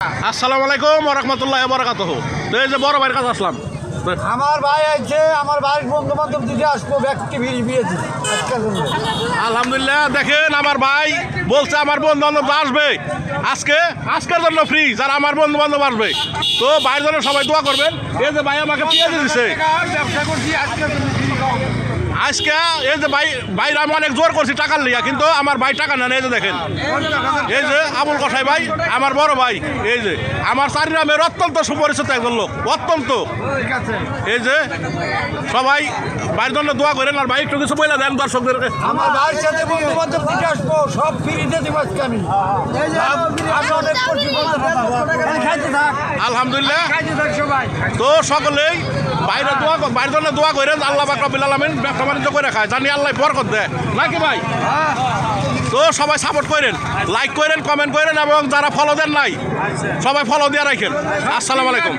আসসালামু আলাইকুম ওয়া রাহমাতুল্লাহি ওয়া বারাকাতুহু। তো এই যে বড় ভাইয়ের কাছে আসলাম। আমার ভাই আছে, আমার ভাইয়ের বন্ধু বান্ধব দিকে আসবো, ব্যক্তি বিয়েছি আজকের জন্য। আলহামদুলিল্লাহ, দেখেন আমার ভাই বলছে আমার বন্ধু বান্ধব আসবে আজকের জন্য ফ্রি, যারা আমার বন্ধু বান্ধব আসবে। তো ভাইয়ের জন্য সবাই দোয়া করবেন। এই যে ভাই আমাকে পেঁয়াজ দিচ্ছে ব্যবসা করছি আজকের জন্য। আজকে। এই যে ভাই আমি অনেক জোর করছি টাকার লিয়া, কিন্তু আমার ভাই টাকা নেন। এই যে দেখেন, এই যে আবুল কসাই ভাই আমার বড় ভাই, এই যে আমার চারিগ্রামের অত্যন্ত সুপরিচিত একজন লোক, অত্যন্ত। এই যে সবাই ভাইয়ের জন্য দোয়া করেন। আর ভাই একটু কিছু বলে দেন দর্শকদেরকে। আমার ভাইয়ের সাথে বন্ধু বান্ধব দিকে আসবো, সব ফ্রিতে দিব আজকে আমি। আমি অনেক করছি, খাইতে থাক। আলহামদুলিল্লাহ। খাইতে থাক সবাই। তো সকলেই বাইরের জন্য দোয়া করেন। আল্লাহ পাক রব্বুল আলামিন ব্যবসা বাণিজ্য করে খায়, জানি আল্লাহ বরকত দেয় নাকি ভাই। তো সবাই সাপোর্ট করেন, লাইক করেন, কমেন্ট করেন, এবং যারা ফলো দেন নাই সবাই ফলো দিয়ে রাখেন। আসসালামু আলাইকুম।